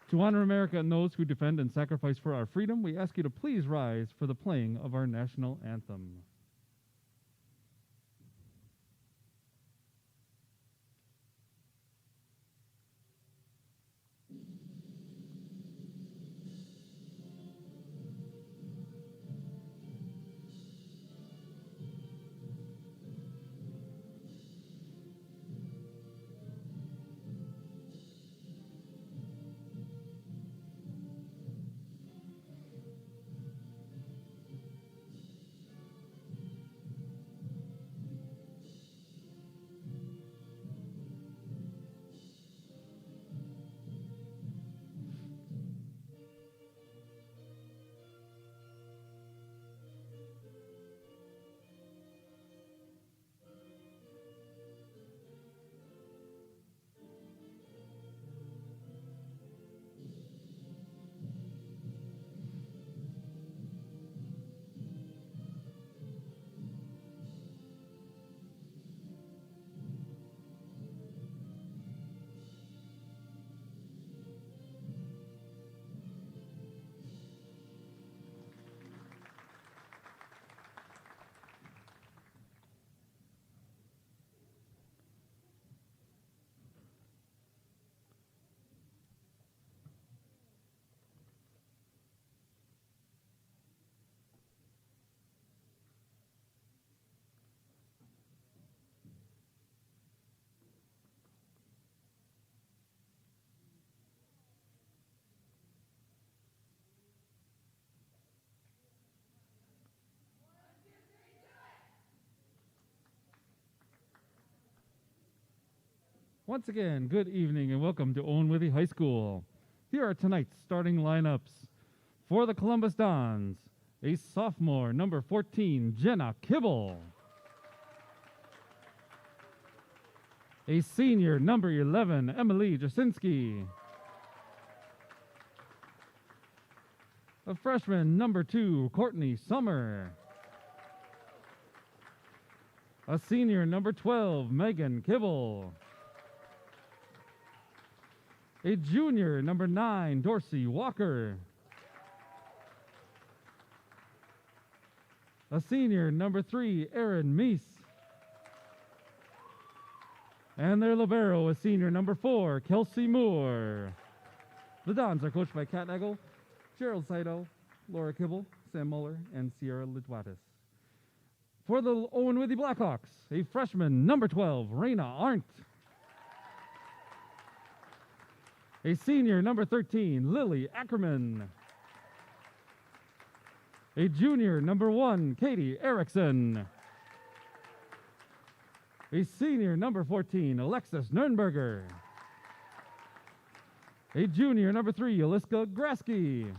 To honor America and those who defend and sacrifice for our freedom, we ask you to please rise for the playing of our national anthem. Once again, good evening and welcome to Owen-Withee High School. Here are tonight's starting lineups. For the Columbus Dons, a sophomore, number 14, Jenna Kibble. A senior, number 11, Emily Jasinski. A freshman, number 2, Courtney Summer. A senior, number 12, Megan Kibble. A junior, number 9, Dorsey Walker. A senior, number 3, Erin Meese. And their libero, a senior, number 4, Kelsey Moore. The Dons are coached by Kat Nagel, Gerald Saito, Laura Kibble, Sam Muller, and Sierra Litwatis. For the Owen-Withee Blackhawks, a freshman, number 12, Raina Arndt. A senior, number 13, Lily Ackerman. A junior, number 1, Katie Erickson. A senior, number 14, Alexis Nurnberger. A junior, number 3, Aliska Grasky.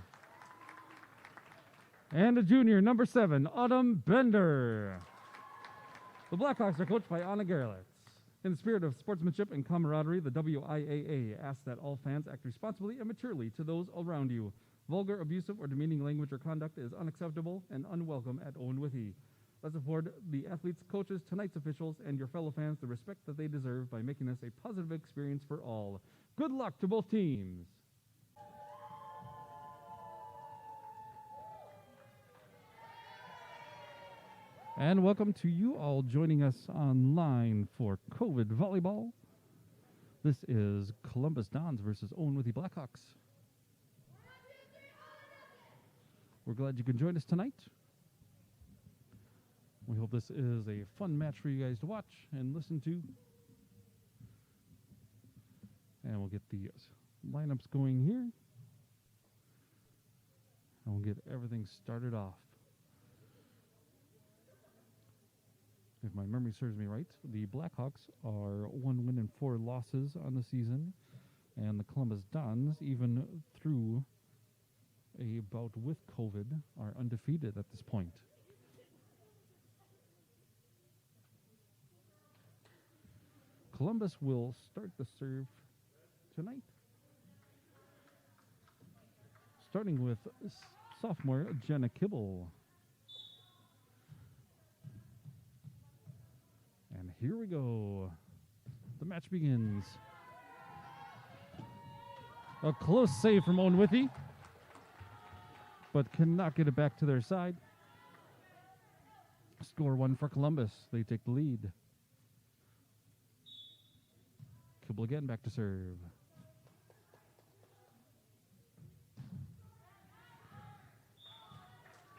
And a junior, number 7, Autumn Bender. The Blackhawks are coached by Anna Gerlitz. In the spirit of sportsmanship and camaraderie, the WIAA asks that all fans act responsibly and maturely to those around you. Vulgar, abusive, or demeaning language or conduct is unacceptable and unwelcome at Owen-Withee. Let's afford the athletes, coaches, tonight's officials, and your fellow fans the respect that they deserve by making this a positive experience for all. Good luck to both teams. And welcome to you all joining us online for COVID Volleyball. This is Columbus Dons versus Owen-Withee Blackhawks. We're glad you can join us tonight. We hope this is a fun match for you guys to watch and listen to. And we'll get the lineups going here. And we'll get everything started off. If my memory serves me right, the Blackhawks are 1 win and 4 losses on the season, and the Columbus Dons, even through a bout with COVID, are undefeated at this point. Columbus will start the serve tonight, starting with sophomore Jenna Kibble. And here we go. The match begins. A close save from Owen-Withee, but cannot get it back to their side. Score 1 for Columbus. They take the lead. Kibble again, back to serve.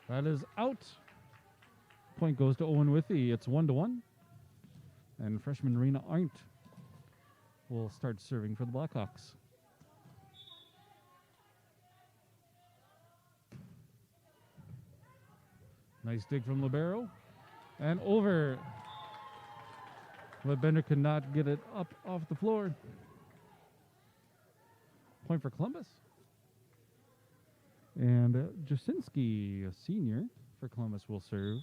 That is out. Point goes to Owen-Withee. It's 1-1. And freshman Rena Arndt will start serving for the Blackhawks. Nice dig from libero. And over. But Bender could not get it up off the floor. Point for Columbus. And Jasinski, a senior for Columbus, will serve.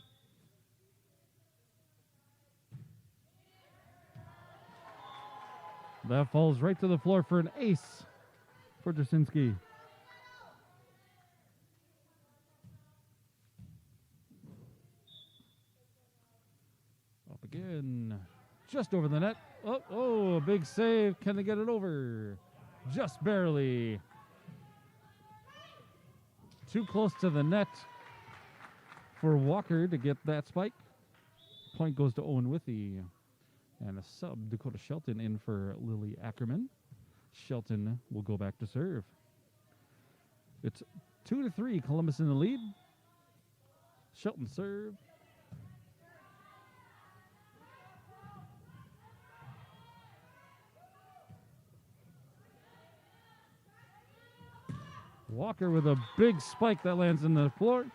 That falls right to the floor for an ace for Jasinski. Up again. Just over the net. Oh, a big save. Can they get it over? Just barely. Too close to the net for Walker to get that spike. Point goes to Owen-Withee. And a sub, Dakota Shelton, in for Lily Ackerman. Shelton will go back to serve. It's 2-3, Columbus in the lead. Shelton serve. Walker with a big spike that lands in the floor.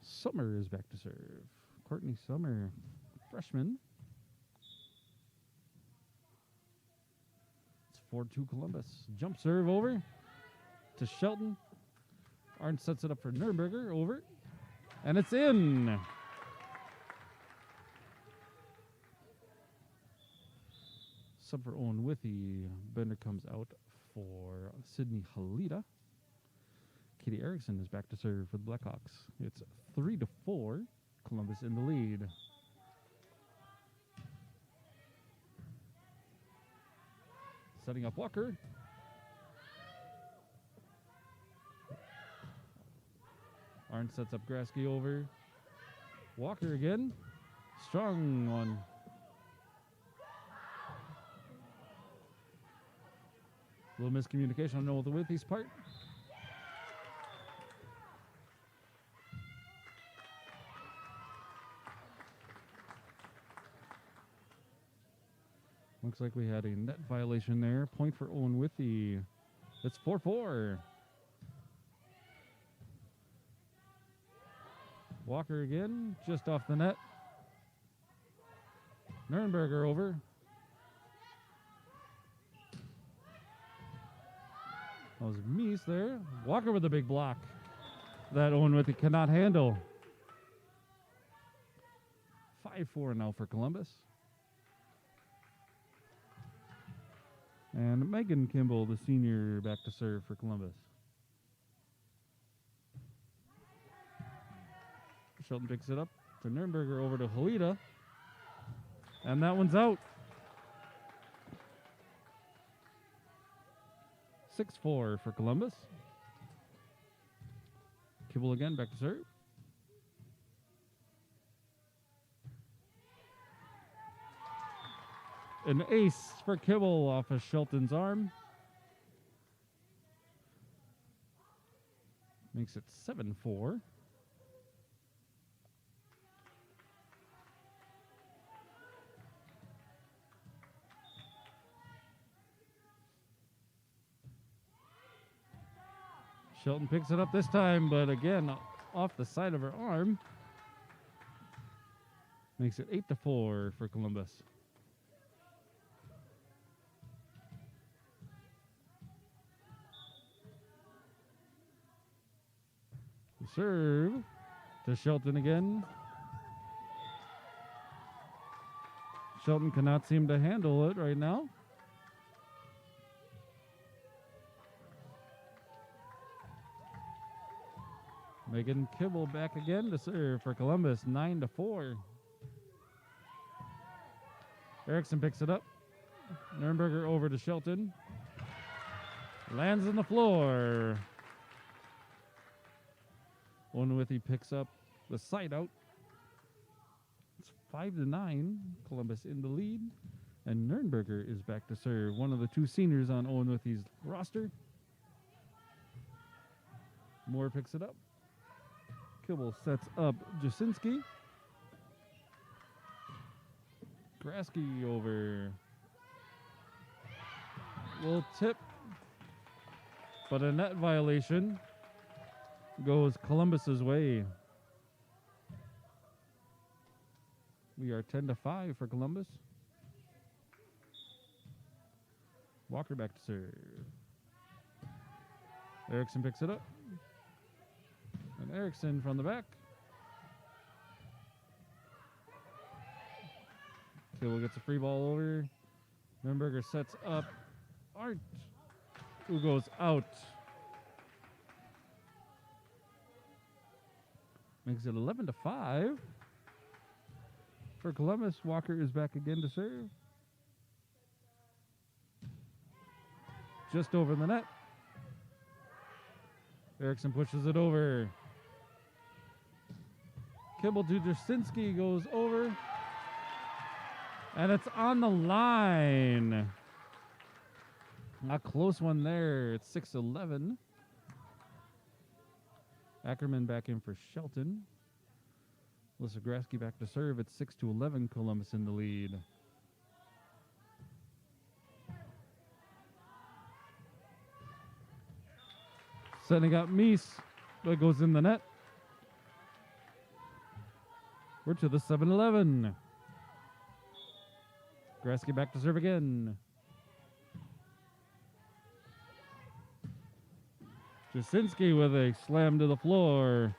Summer is back to serve. Courtney Summer, freshman. It's 4-2 Columbus. Jump serve over to Shelton. Arndt sets it up for Nürnberger, over. And it's in. Sub for Owen-Withee. Bender comes out for Sydney Halida. Katie Erickson is back to serve for the Blackhawks. It's 3-4. Columbus in the lead. Setting up Walker. Arndt sets up Grasky over. Walker again. Strong one. A little miscommunication on Owen-Withee's part. Looks like we had a net violation there. Point for Owen-Withee. It's 4-4. Walker again, just off the net. Nürnberger over. That was Mies there. Walker with a big block that Owen-Withee cannot handle. 5-4 now for Columbus. And Megan Kimball, the senior, back to serve for Columbus. Shelton picks it up to Nürnberger, over to Halida. And that one's out. 6-4 for Columbus. Kibble again, back to serve. An ace for Kibble off of Shelton's arm. Makes it 7-4. Shelton picks it up this time, but again, off the side of her arm. Makes it 8-4 for Columbus. Serve to Shelton again. Shelton cannot seem to handle it right now. Megan Kibble back again to serve for Columbus, 9-4. Erickson picks it up. Nurnberger over to Shelton. Lands on the floor. Owen-Withee picks up the side out. It's 5-9. Columbus in the lead. And Nurnberger is back to serve. One of the two seniors on Owen-Withee's roster. Moore picks it up. Kibble sets up Jasinski. Grasky over. Will tip. But a net violation goes Columbus's way. We are 10-5 for Columbus. Walker back to serve. Erickson picks it up. And Erickson from the back. Kibble gets a free ball over. Nurnberger sets up Arndt, who goes out. Makes it 11-5 for Columbus. Walker is back again to serve. Just over the net. Erickson pushes it over. Kibble to Jasinski goes over. And it's on the line. A close one there. It's 6-11. Ackerman back in for Shelton. Alyssa Grasky back to serve. It's 6-11. Columbus in the lead. Setting up Meese. That goes in the net. We're to the 7-11. Grasky back to serve again. Jasinski with a slam to the floor.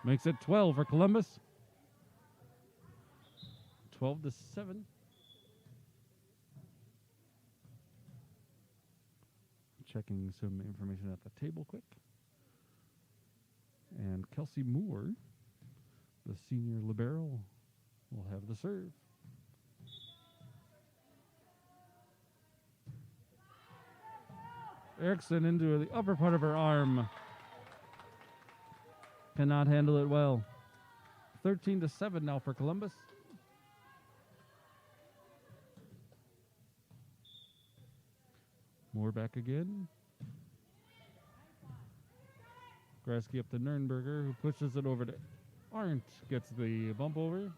Makes it 12 for Columbus. 12-7. Checking some information at the table quick. And Kelsey Moore, the senior libero, will have the serve. Erickson into the upper part of her arm. Cannot handle it well. 13-7 now for Columbus. Moore back again. Grasky up to Nurnberger, who pushes it over to Arndt. Gets the bump over.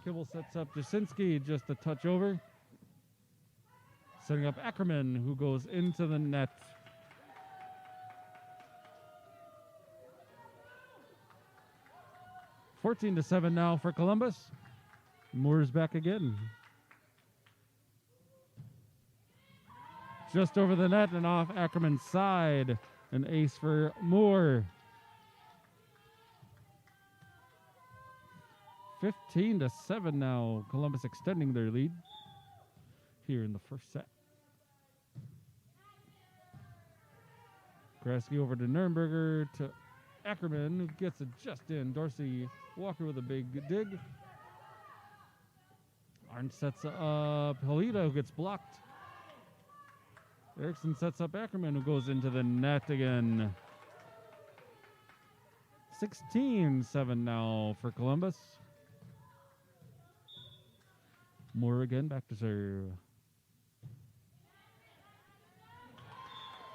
Kibble sets up Jasinski, just a touch over. Setting up Ackerman, who goes into the net. (14-7) now for Columbus. Moore's back again. Just over the net and off Ackerman's side. An ace for Moore. 15-7 now. Columbus extending their lead here in the first set. Grasky over to Nurnberger to Ackerman, who gets it just in. Dorsey Walker with a big dig. Arndt sets up Halita, who gets blocked. Erickson sets up Ackerman, who goes into the net again. 16-7 now for Columbus. Moore again back to serve.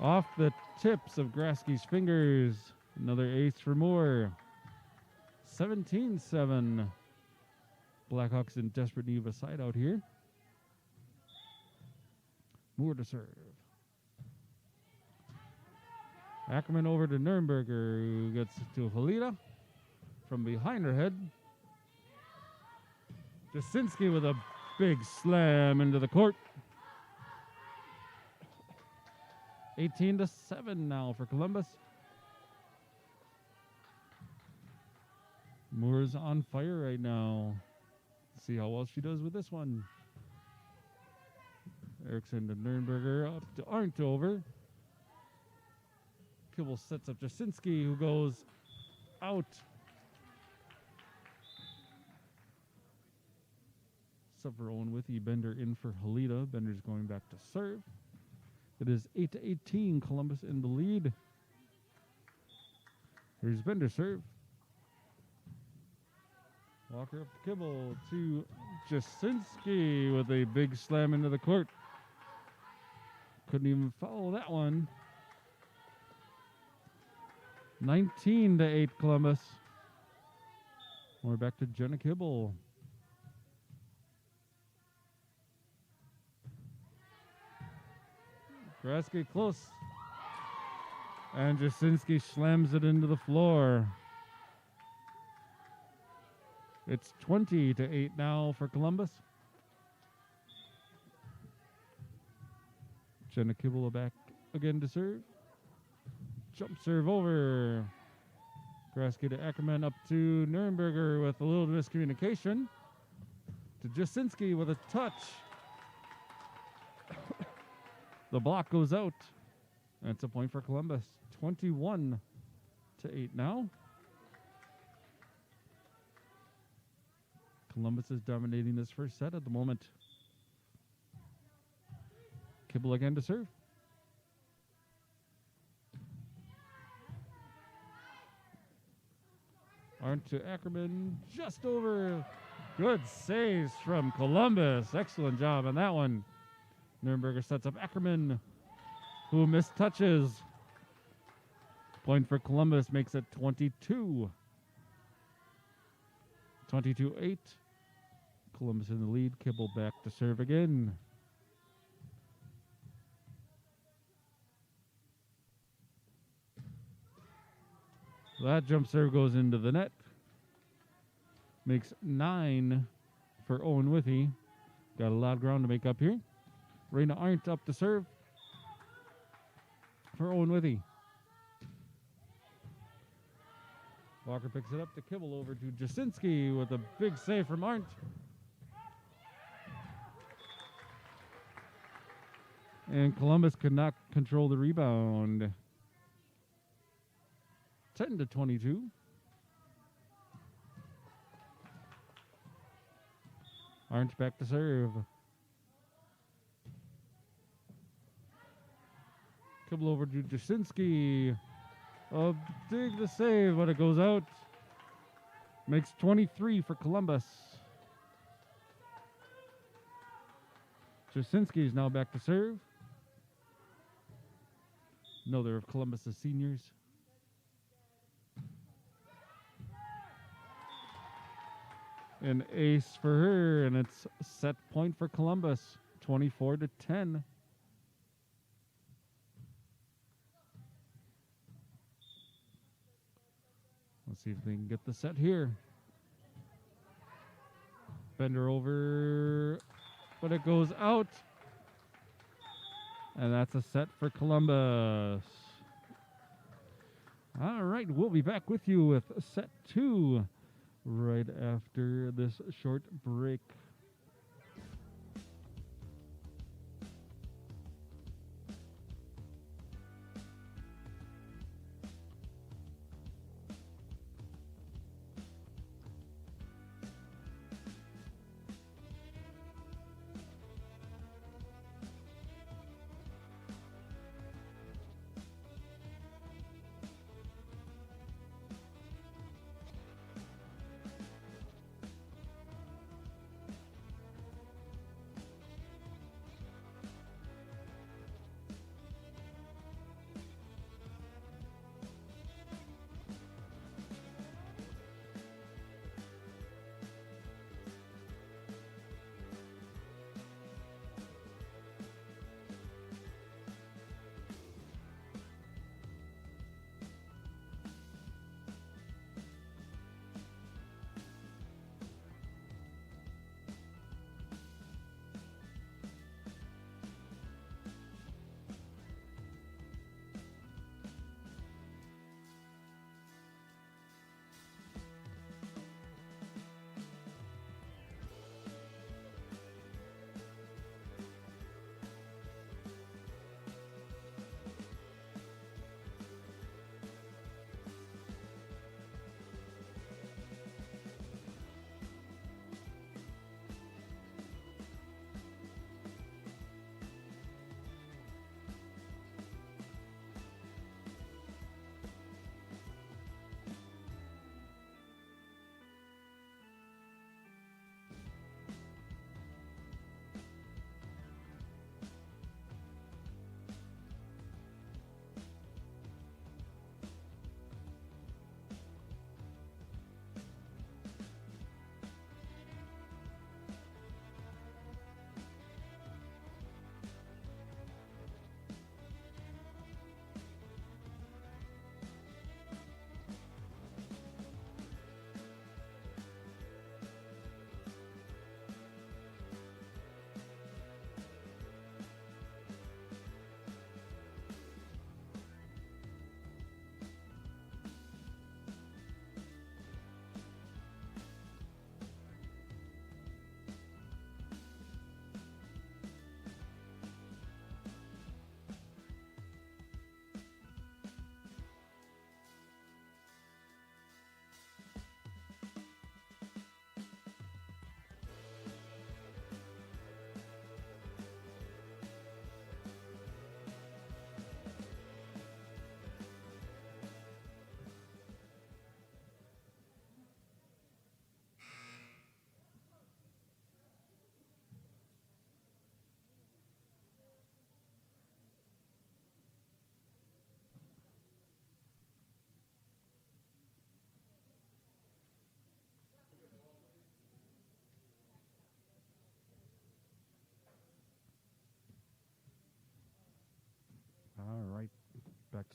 Off the tips of Grasky's fingers. Another ace for Moore. 17-7. Blackhawks in desperate need of a side out here. Moore to serve. Ackerman over to Nurnberger, who gets to Halita from behind her head. Jasinski with a big slam into the court. 18-7 now for Columbus. Moore's on fire right now. See how well she does with this one. Erickson to Nurnberger, up to Arndt over. Kibble sets up Jasinski, who goes out. Up for Owen-Withee. Bender in for Halita. Bender's going back to serve. It is 8-18. Columbus in the lead. Here's Bender serve. Walker up to Kibble to Jasinski with a big slam into the court. Couldn't even follow that one. 19-8 Columbus. We're back to Jenna Kibble. Graske close. And Jasinski slams it into the floor. It's 20-8 now for Columbus. Jenna Kibble back again to serve. Jump serve over. Graske to Ackerman up to Nurnberger with a little miscommunication. To Jasinski with a touch. The block goes out. That's a point for Columbus. 21-8 now. Columbus is dominating this first set at the moment. Kibble again to serve. Arndt to Ackerman, just over. Good saves from Columbus. Excellent job on that one. Nurnberger sets up Ackerman, who missed touches. Point for Columbus makes it 22. 22-8. Columbus in the lead. Kibble back to serve again. That jump serve goes into the net. Makes 9 for Owen-Withee. Got a lot of ground to make up here. Raina Arndt up to serve for Owen-Withee. Walker picks it up to Kibble over to Jasinski with a big save from Arndt. And Columbus could not control the rebound. 10-22. Arndt back to serve. Kibble over to Jasinski. Dig the save, but it goes out. Makes 23 for Columbus. Jasinski is now back to serve. Another of Columbus's seniors. An ace for her, and it's set point for Columbus, 24-10. Let's see if they can get the set here. Bender over, but it goes out. And that's a set for Columbus. All right, we'll be back with you with set 2 right after this short break.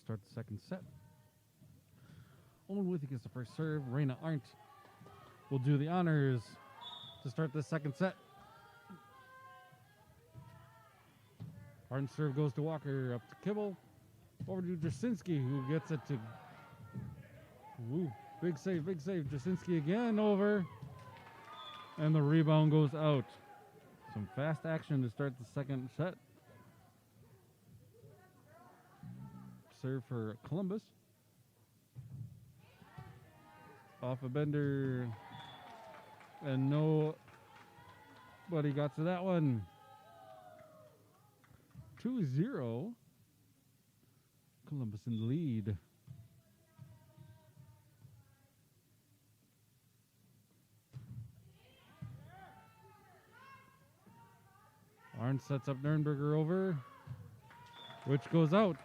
start the second set. Owen-Withee gets the first serve. Raina Arndt will do the honors to start the second set. Arndt's serve goes to Walker, up to Kibble. Over to Jasinski, who gets it to... Woo, big save, big save. Jasinski again over. And the rebound goes out. Some fast action to start the second set. Serve for Columbus. Off a bender. And nobody got to that one. 2-0. Columbus in the lead. Arndt sets up Nurnberger over, which goes out.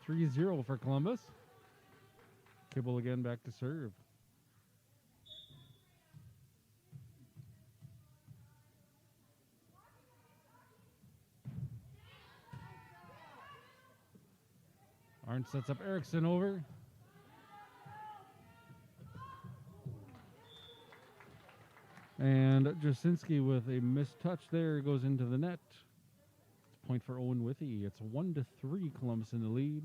3-0 for Columbus. Kibble again back to serve. Arndt sets up Erickson over. And Jasinski with a missed touch there goes into the net. It's a point for Owen-Withee. It's 1-3 Columbus in the lead.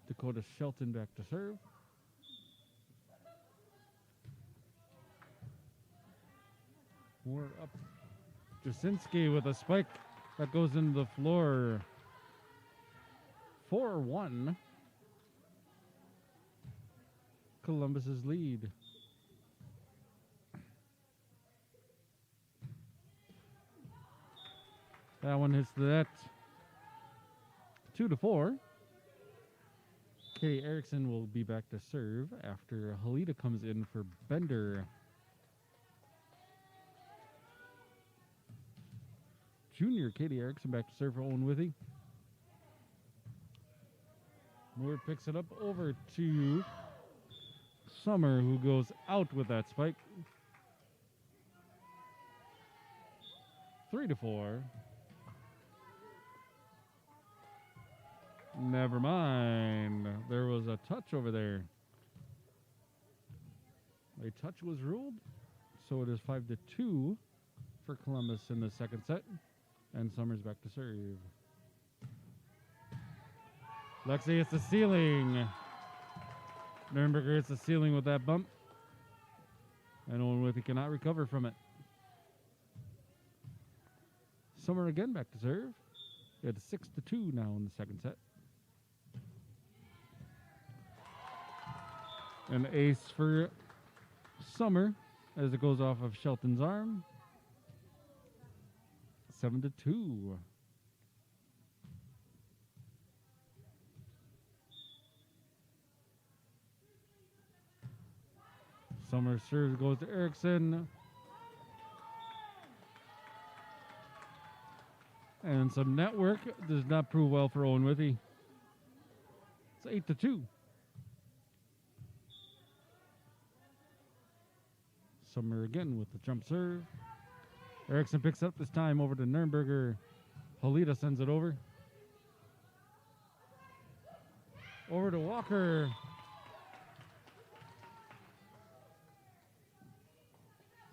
Dakota Shelton back to serve. More up. Jasinski with a spike that goes into the floor. 4-1. Columbus's lead. That one hits the net. 2-4. Katie Erickson will be back to serve after Halita comes in for Bender. Junior Katie Erickson back to serve for Owen-Withee. Moore picks it up over to Summer, who goes out with that spike. 3-4. Never mind. There was a touch over there. A touch was ruled, so it is 5-2 for Columbus in the second set. And Summers back to serve. Lexi hits the ceiling. Nurnberger hits the ceiling with that bump. And Owen-Withee cannot recover from it. Summer again back to serve. It's 6-2 now in the second set. An ace for Summer as it goes off of Shelton's arm. 7-2. Summer serves goes to Erickson. And some network does not prove well for Owen-Withee. It's 8-2. Summer again with the jump serve. Erickson picks up this time over to Nurnberger. Halita sends it over. Over to Walker.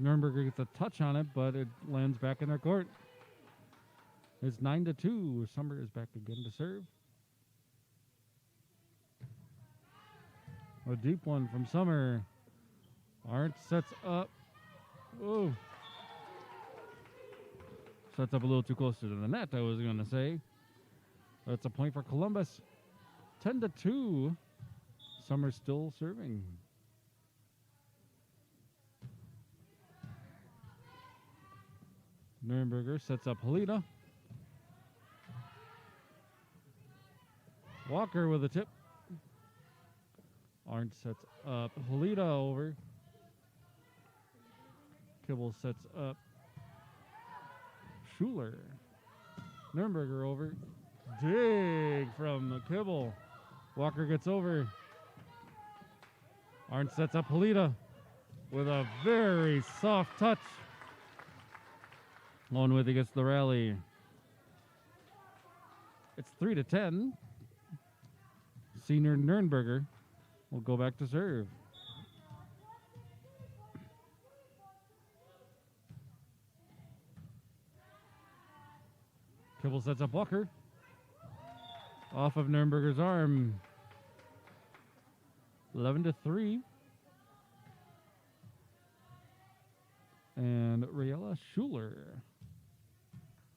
Nurnberger gets a touch on it, but it lands back in their court. It's 9-2. Summer is back again to serve. A deep one from Summer. Arndt sets up. Oh. Sets up a little too close to the net, I was going to say. That's a point for Columbus. 10-2. Summer still serving. Nurnberger sets up Halita. Walker with a tip. Arndt sets up Halita over. Kibble sets up Schuler. Nurnberger over. Dig from Kibble. Walker gets over. Arndt sets up Halita with a very soft touch. Owen-Withee gets the rally. It's 3-10. Senior Nürnberger will go back to serve. Kibble sets up Walker. Off of Nürnberger's arm. 11-3. And Riella Schuler.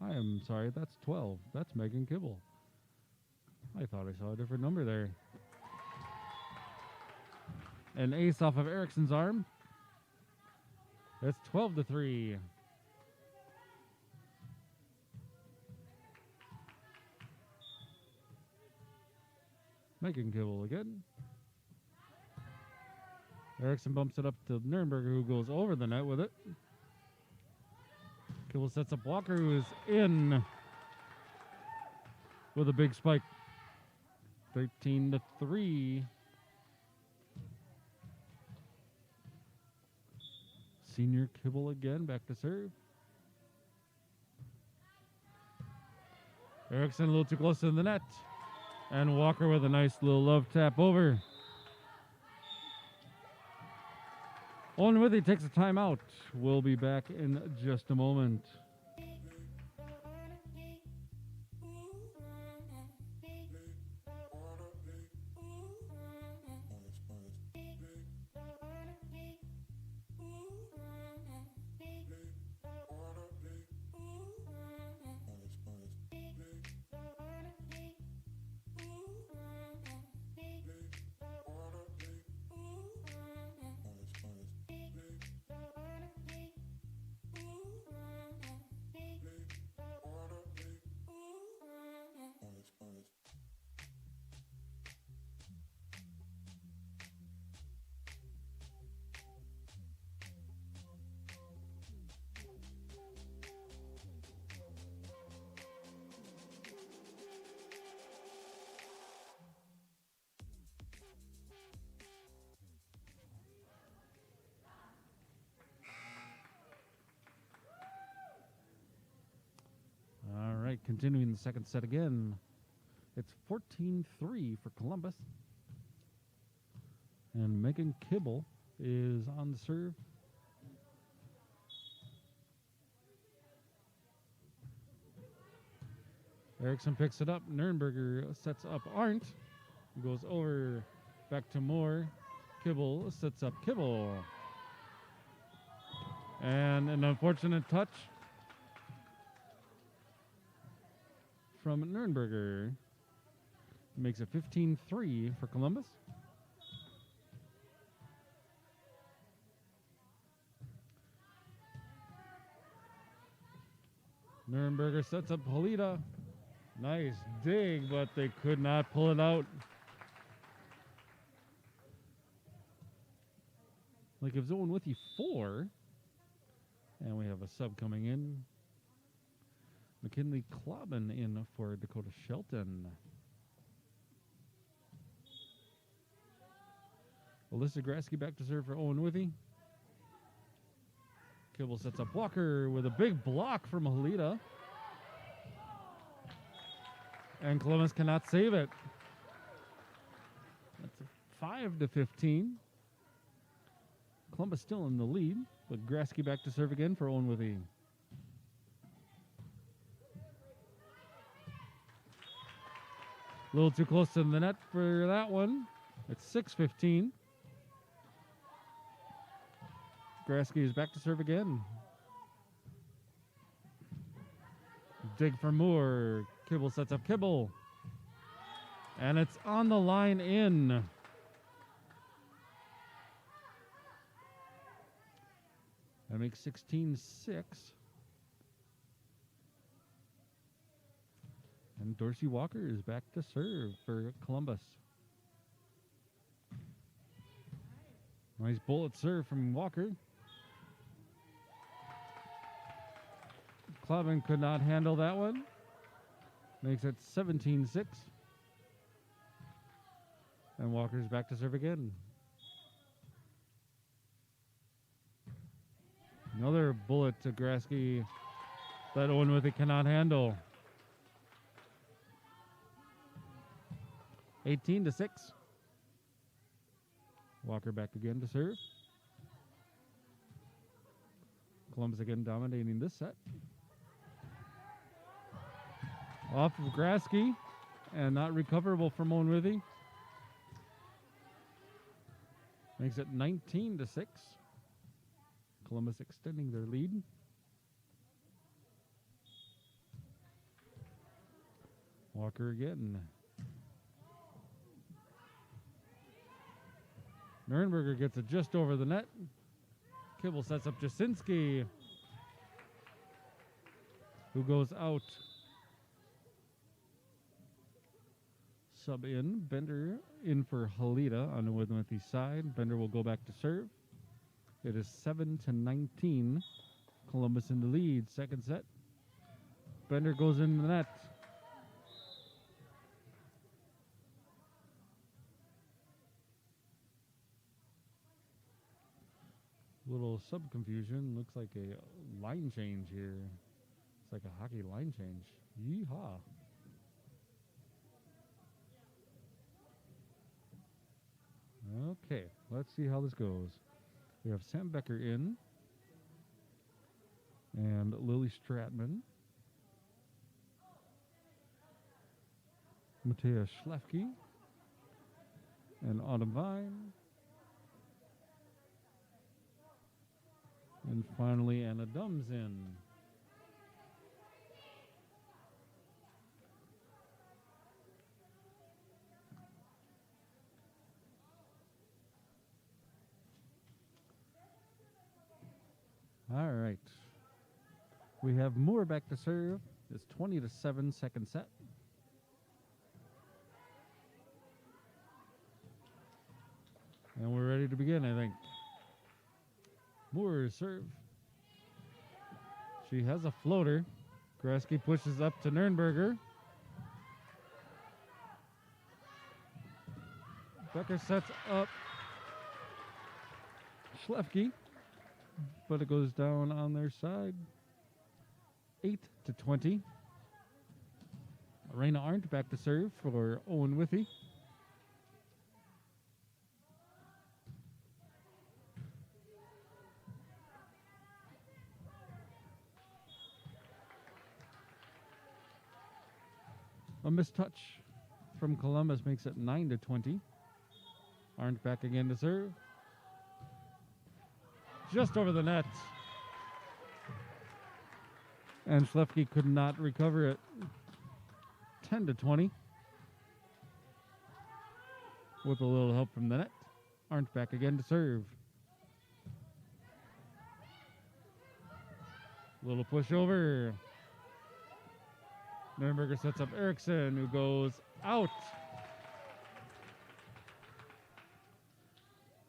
I am sorry, that's 12. That's Megan Kibble. I thought I saw a different number there. An ace off of Ericsson's arm. That's 12-3. Megan Kibble again. Ericsson bumps it up to Nürnberger, who goes over the net with it. Kibble sets up Walker, who is in with a big spike. 13-3. Senior Kibble again, back to serve. Ericsson a little too close to the net. And Walker with a nice little love tap over. Owen-Withee takes a timeout. We'll be back in just a moment. Continuing the second set again. It's 14-3 for Columbus. And Megan Kibble is on the serve. Ericsson picks it up. Nürnberger sets up Arndt. Goes over back to Moore. Kibble sets up Kibble. And an unfortunate touch from Nürnberger. Makes it 15-3 for Columbus. Nürnberger sets up Polita. Nice dig, but they could not pull it out. That gives Owen-Withee 4. And we have a sub coming in. McKinley Klobin in for Dakota Shelton. Alyssa Grasky back to serve for Owen-Withee. Kibble sets up Walker with a big block from Halita. And Columbus cannot save it. That's a 5-15. Columbus still in the lead, but Grasky back to serve again for Owen-Withee. A little too close to the net for that one. It's 6-15. Grasky is back to serve again. Dig for Moore. Kibble sets up Kibble. And it's on the line in. That makes 16-6. And Dorsey Walker is back to serve for Columbus. Nice bullet serve from Walker. Klobin could not handle that one. Makes it 17-6. And Walker's back to serve again. Another bullet to Grasky that Owen-Withee cannot handle. 18-6. Walker back again to serve. Columbus again dominating this set. Off of Grasky and not recoverable from Owen-Withee. Makes it 19-6. Columbus extending their lead. Walker again. Nurnberger gets it just over the net. Kibble sets up Jasinski, who goes out. Sub in. Bender in for Halida on the Owen-Withee side. Bender will go back to serve. It is 7-19. Columbus in the lead. Second set. Bender goes in the net. Little sub confusion. Looks like a line change here. It's like a hockey line change. Yeehaw. Okay, let's see how this goes. We have Sam Becker in. And Lily Stratman. Matea Schlefke. And Autumn Vine. And finally, Anna Dumbs in. All right. We have Moore back to serve. It's 20-7, second set. And we're ready to begin, I think. Moore serve. She has a floater. Grasky pushes up to Nurnberger. Becker sets up Schlefke, but it goes down on their side. 8-20. Raina Arndt back to serve for Owen-Withee. A mistouch from Columbus makes it 9-20. Arndt back again to serve. Just over the net. And Schlefke could not recover it. 10-20. With a little help from the net. Arndt back again to serve. Little push over. Nurnberger sets up Eriksson, who goes out.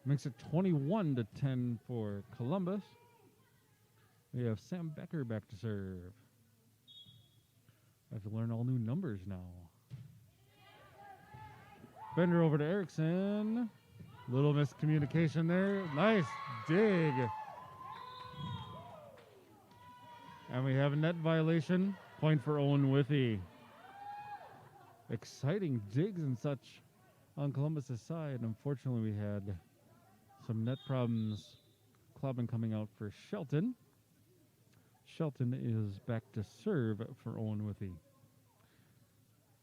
Makes it 21-10 for Columbus. We have Sam Becker back to serve. I have to learn all new numbers now. Bender over to Eriksson. Little miscommunication there. Nice dig. And we have a net violation. Point for Owen-Withee. Exciting digs and such on Columbus's side. Unfortunately, we had some net problems. Clubbing coming out for Shelton. Shelton is back to serve for Owen-Withee.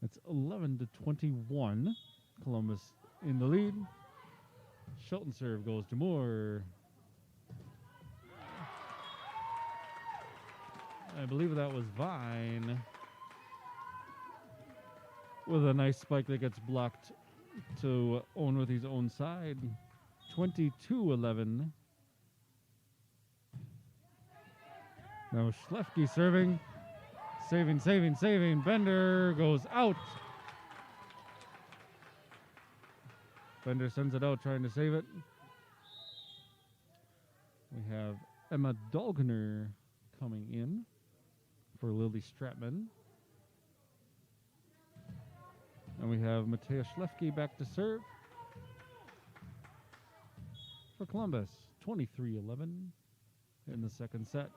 It's 11-21. Columbus in the lead. Shelton serve goes to Moore. I believe that was Vine with a nice spike that gets blocked to Owen-Withee's own side. 22-11. Now Schlefke serving. Saving. Bender goes out. Bender sends it out trying to save it. We have Emma Dolgner coming in for Lily Stratman. And we have Matea Schlefke back to serve for Columbus. 23-11 in the second set.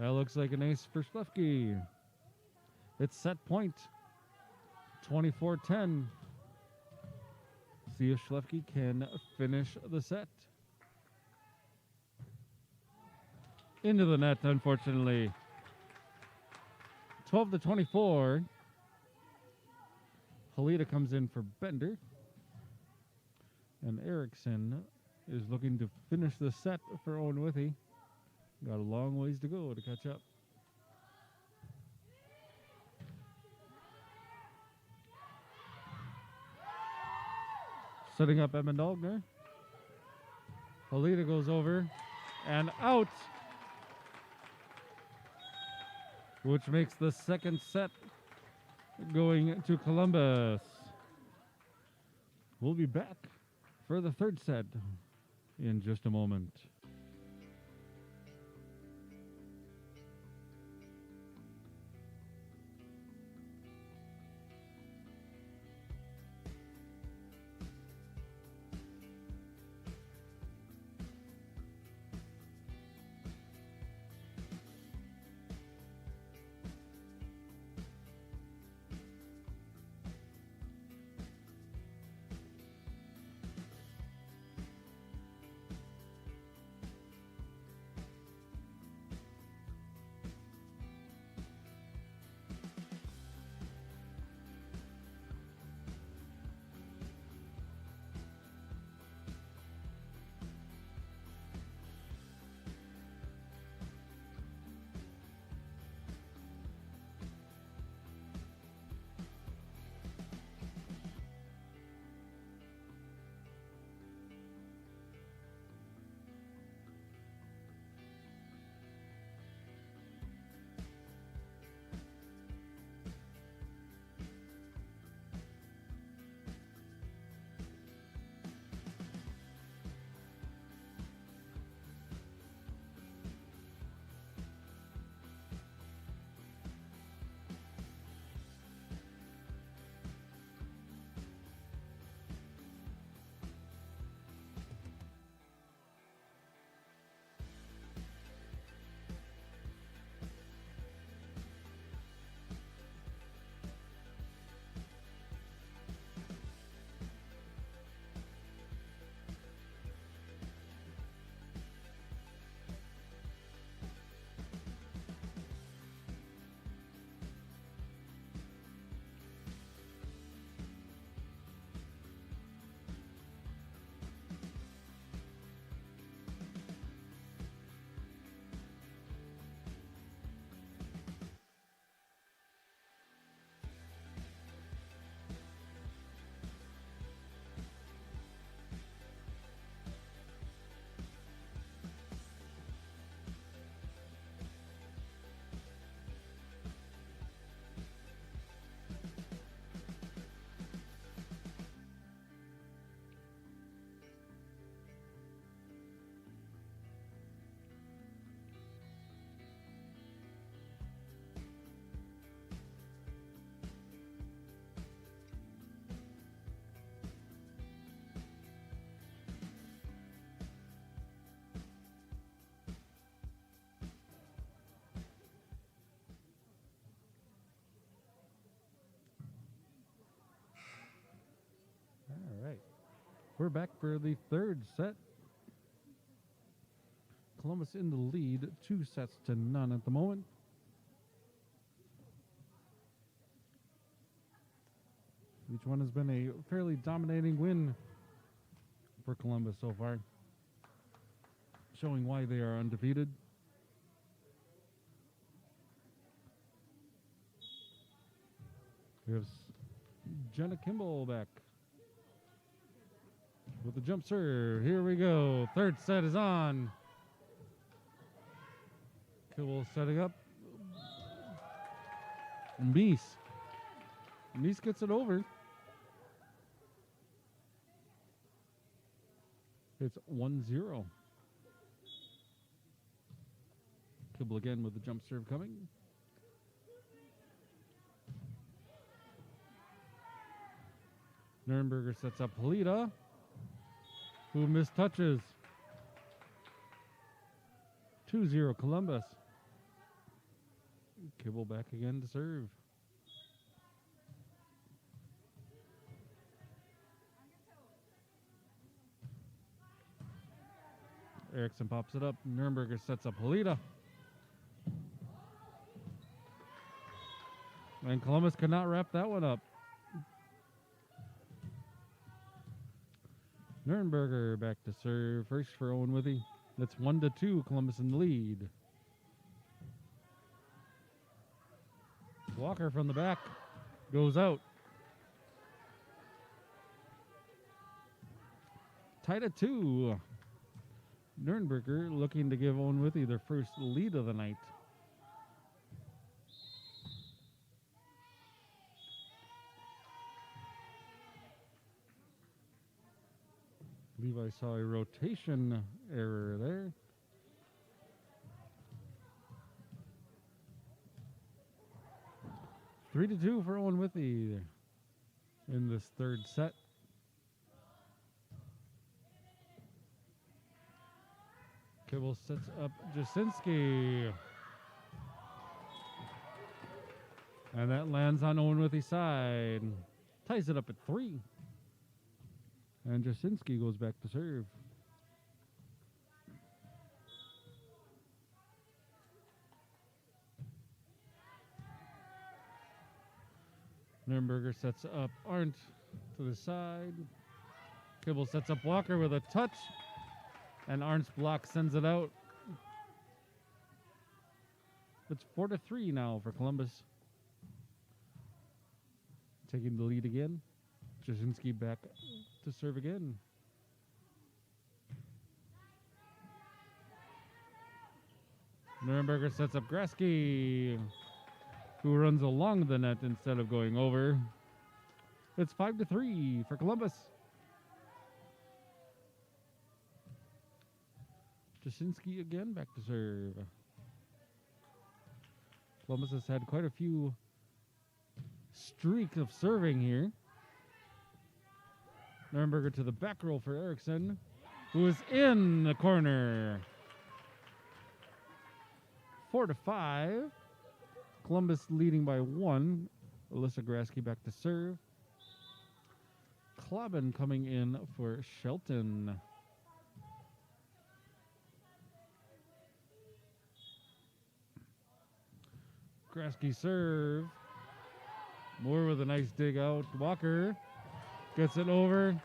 That looks like an ace for Schlefke. It's set point. 24-10. See if Schlefke can finish the set. Into the net, unfortunately. 12-24. Halita comes in for Bender. And Erickson is looking to finish the set for Owen-Withee. Got a long ways to go to catch up. Setting up Edmund Aldner. Halita goes over and out, which makes the second set going to Columbus. We'll be back for the third set in just a moment. We're back for the third set. Columbus in the lead, 2-0 at the moment. Each one has been a fairly dominating win for Columbus so far, showing why they are undefeated. We have Jenna Kimball back with the jump serve. Here we go. Third set is on. Kimball setting up. Meese gets it over. It's 1-0. Kimball again with the jump serve coming. Nurnberger sets up Halita, who mistouches. 2-0 Columbus. Kibble back again to serve. Erickson pops it up. Nurnberger sets up Halita. And Columbus could not wrap that one up. Nurnberger back to serve. First for Owen-Withee. That's 1-2. Columbus in the lead. Walker from the back goes out. Tied at 2. Nurnberger looking to give Owen-Withee their first lead of the night. I believe I saw a rotation error there. Three to 2 for Owen-Withee in this third set. Kibble sets up Jasinski. And that lands on Owen-Withee's side. Ties it up at 3. And Jasinski goes back to serve. Nurnberger sets up Arndt to the side. Kibble sets up Walker with a touch. And Arndt's block sends it out. It's 4-3 now for Columbus. Taking the lead again. Jasinski back to serve again. Nurnberger sets up Grasky, who runs along the net instead of going over. It's 5-3 for Columbus. Jasinski again back to serve. Columbus has had quite a few streaks of serving here. Nurnberger to the back row for Erickson, who is in the corner. 4-5. Columbus leading by 1. Alyssa Grasky back to serve. Klobin coming in for Shelton. Grasky serve. Moore with a nice dig out. Walker gets it over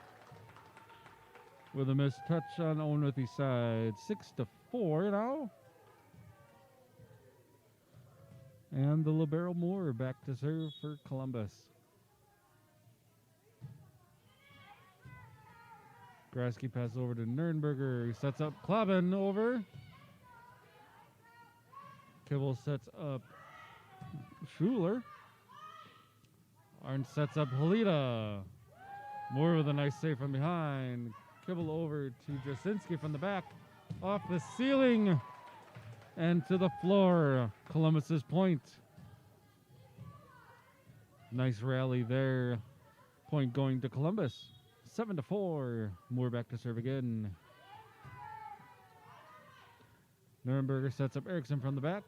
with a missed touch on Owen-Withee's side. 6-4 now. And the libero Moore back to serve for Columbus. Grasky passes over to Nurnberger. He sets up Klobin over. Kibble sets up Schuler. Arndt sets up Halita. Moore with a nice save from behind. Kibble over to Jasinski from the back. Off the ceiling and to the floor. Columbus's point. Nice rally there. Point going to Columbus. 7-4. Moore back to serve again. Nurnberger sets up Erickson from the back.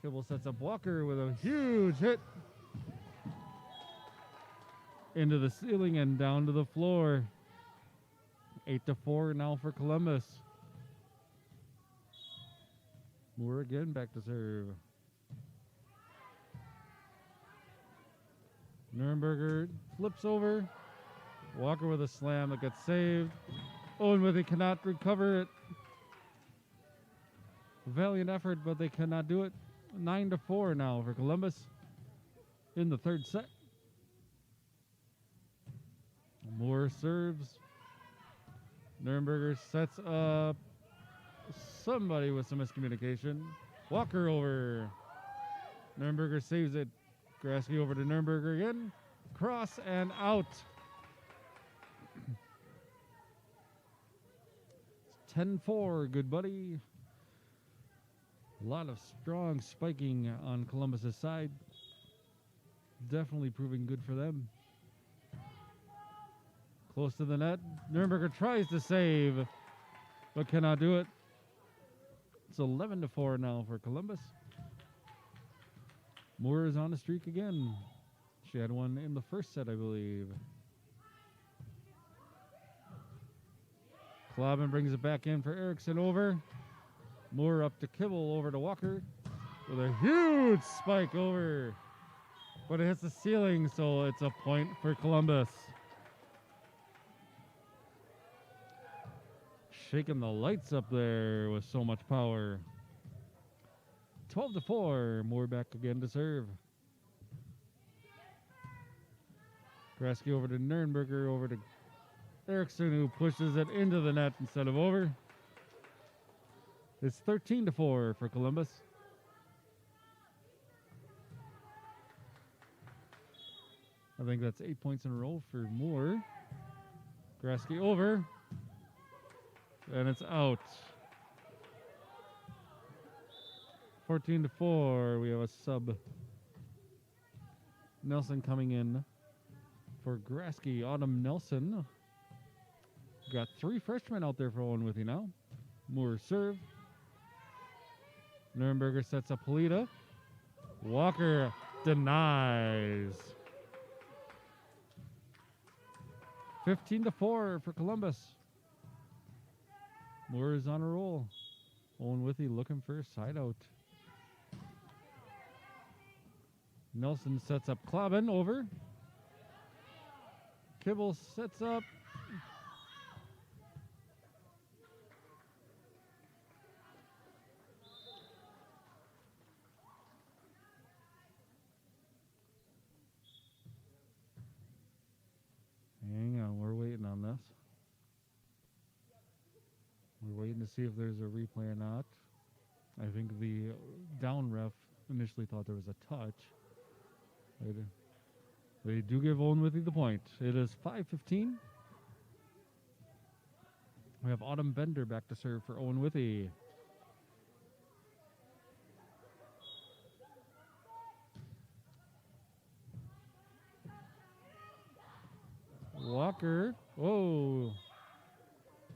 Kibble sets up Walker with a huge hit into the ceiling and down to the floor. 8-4 now for Columbus. Moore again back to serve. Nurnberger flips over. Walker with a slam that gets saved. Owen-Withee cannot recover it. Valiant effort, but they cannot do it. 9-4 now for Columbus in the third set. Moore serves. Nurnberger sets up somebody with some miscommunication. Walker over. Nurnberger saves it. Grasky over to Nurnberger again. Cross and out. 10-4, good buddy. A lot of strong spiking on Columbus's side. Definitely proving good for them. Close to the net. Nurnberger tries to save, but cannot do it. It's 11-4 now for Columbus. Moore is on a streak again. She had one in the first set, I believe. Klobin brings it back in for Erickson over. Moore up to Kibble, over to Walker with a huge spike over. But it hits the ceiling, so it's a point for Columbus. Shaking the lights up there with so much power. 12-4. Moore back again to serve. Grasky over to Nurnberger, over to Erickson, who pushes it into the net instead of over. It's 13-4 for Columbus. I think that's 8 points in a row for Moore. Grasky over. And it's out. 14-4. We have a sub. Nelson coming in for Grasky. Autumn Nelson. Got 3 freshmen out there for Owen-Withee now. Moore serve. Nurnberger sets up Polita. Walker denies. 15-4 for Columbus. Moore is on a roll. Owen-Withee looking for a side out. Nelson sets up Klobin over. Kibble sets up. Hang on, we're waiting on this. We're waiting to see if there's a replay or not. I think the down ref initially thought there was a touch. They do give Owen-Withee the point. It is 5:15. We have Autumn Bender back to serve for Owen-Withee. Walker. Whoa.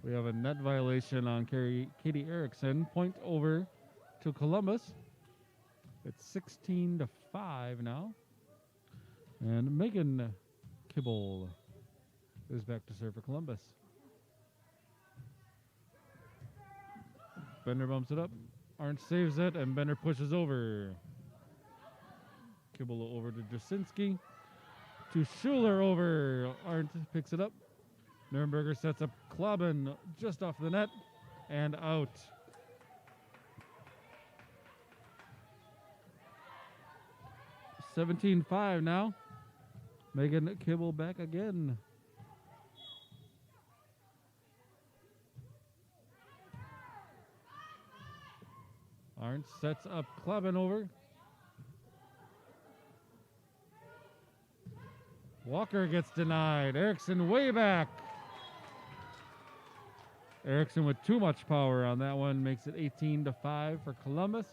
We have a net violation on Katie Erickson. Point over to Columbus. It's 16-5 now. And Megan Kibble is back to serve for Columbus. Bender bumps it up. Arndt saves it, and Bender pushes over. Kibble over to Jasinski. To Schuler over. Arndt picks it up. Nurnberger sets up Klobin just off the net and out. $17-5 now. Megan Kibble back again. Arndt sets up Klobin over. Walker gets denied. Erickson way back. Erickson with too much power on that one makes it 18-5 for Columbus.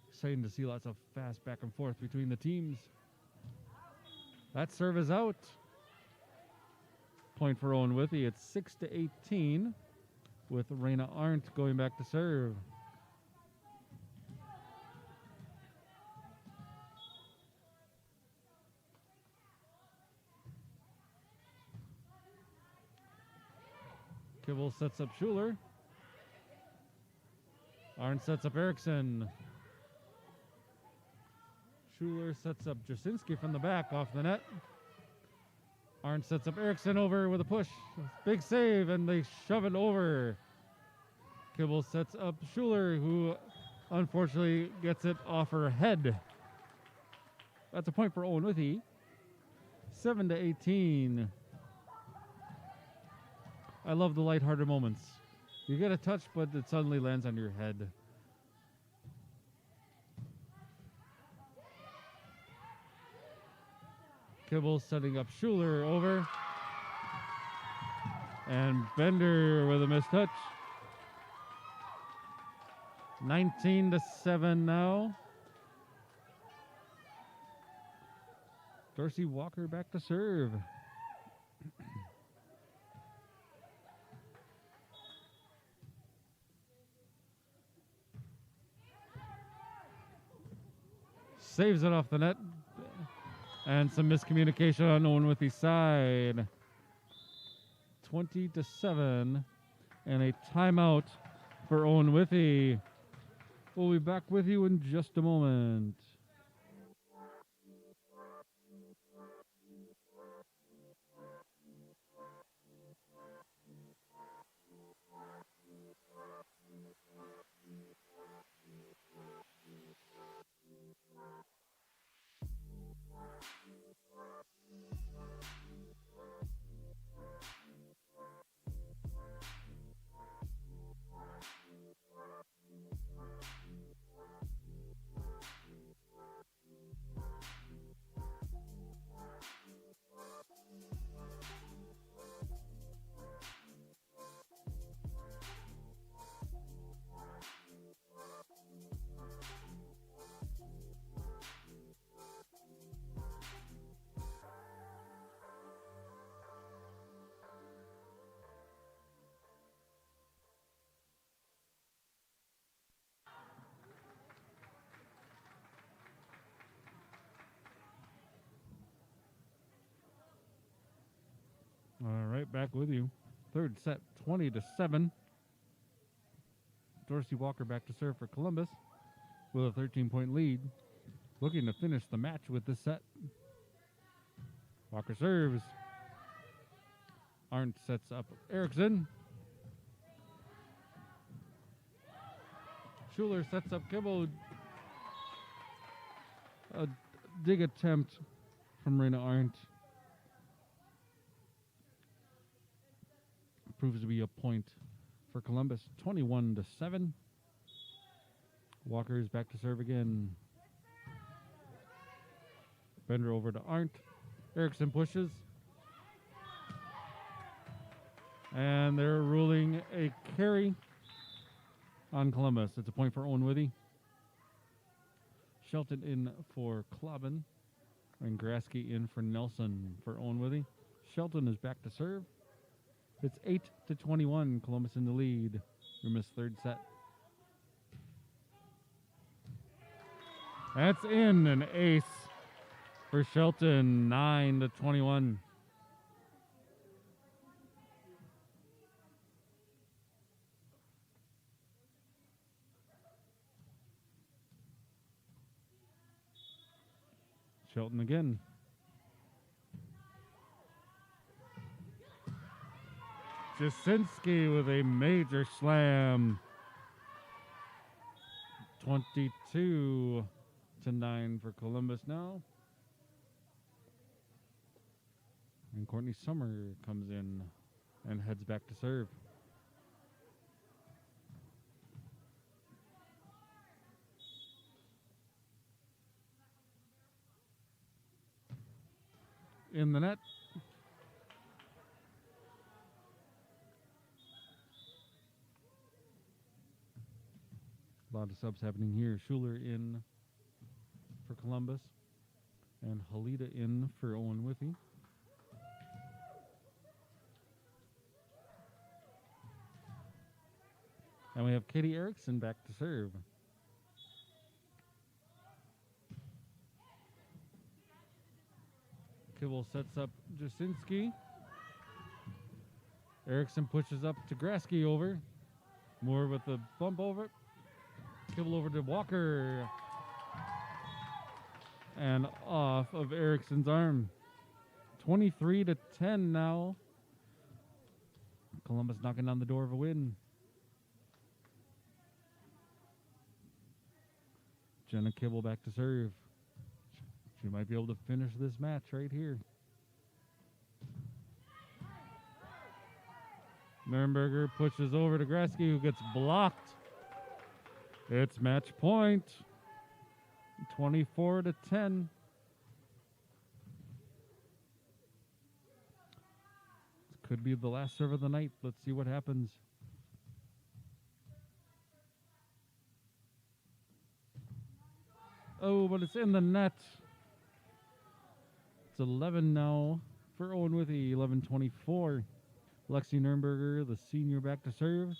Exciting to see lots of fast back and forth between the teams. That serve is out. Point for Owen-Withee. It's 6-18 with Raina Arndt going back to serve. Kibble sets up Schuler. Arndt sets up Erickson. Schuler sets up Jasinski from the back off the net. Arndt sets up Erickson over with a push. Big save, and they shove it over. Kibble sets up Schuler, who unfortunately gets it off her head. That's a point for Owen-Withee. 7-18. I love the lighthearted moments. You get a touch, but it suddenly lands on your head. Kibble setting up Schuler over. And Bender with a missed touch. 19-7 now. Darcy Walker back to serve. saves it off the net. And some miscommunication on Owen-Withee's side. 20-7. And a timeout for Owen-Withee. We'll be back with you in just a moment. All right, back with you. Third set, 20-7. Dorsey Walker back to serve for Columbus with a 13-point lead. Looking to finish the match with this set. Walker serves. Arndt sets up Erickson. Schuler sets up Kibble. A dig attempt from Rena Arndt. Proves to be a point for Columbus. 21-7. Walker is back to serve again. Bender over to Arndt. Erickson pushes. And they're ruling a carry on Columbus. It's a point for Owen-Withee. Shelton in for Klobin. And Grasky in for Nelson for Owen-Withee. Shelton is back to serve. It's 8-21. Columbus in the lead. Remiss third set. That's in, an ace for Shelton. 9-21. Shelton again. Jasinski with a major slam. 22-9 for Columbus now. And Courtney Summer comes in and heads back to serve. In the net. A lot of subs happening here. Schuler in for Columbus. And Halida in for Owen-Withee. And we have Katie Erickson back to serve. Kibble sets up Jasinski. Erickson pushes up to Grasky over. Moore with the bump over. Kibble over to Walker. And off of Erickson's arm. 23-10 now. Columbus knocking on the door of a win. Jenna Kibble back to serve. She might be able to finish this match right here. Nurnberger pushes over to Grasky, who gets blocked. It's match point. 24-10. This could be the last serve of the night. Let's see what happens. Oh, but it's in the net. It's 11 now for Owen-Withee, 11-24. Lexi Nurnberger, the senior, back to serve.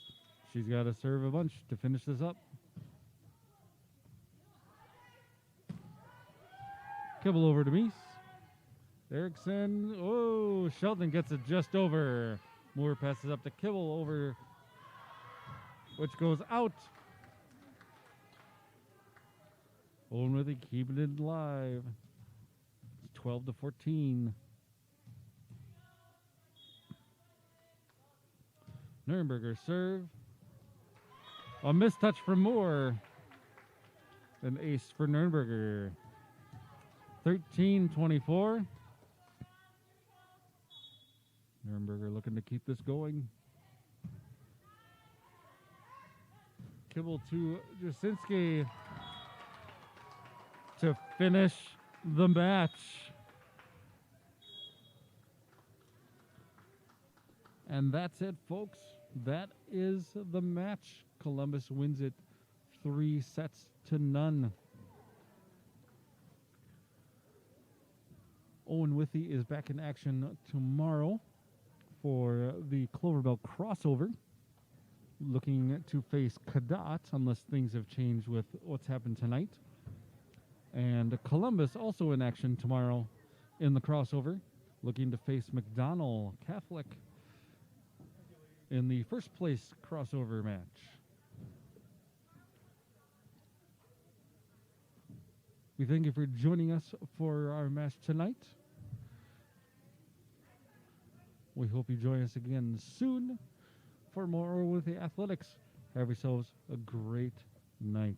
She's got to serve a bunch to finish this up. Kibble over to Meese. Erickson. Oh, Shelton gets it just over. Moore passes up to Kibble over, which goes out. Owen-Withee keeping it alive. It's 12-14. Nurnberger serve. A mistouch from Moore. An ace for Nurnberger. 13-24. Nurnberger looking to keep this going. Kibble to Jasinski to finish the match. And that's it, folks. That is the match. Columbus wins it 3-0. Owen-Withee is back in action tomorrow for the Cloverbell crossover. Looking to face Cadott, unless things have changed with what's happened tonight. And Columbus also in action tomorrow in the crossover, looking to face McDonell Catholic in the first place crossover match. We thank you for joining us for our match tonight. We hope you join us again soon for more with the athletics. Have yourselves a great night.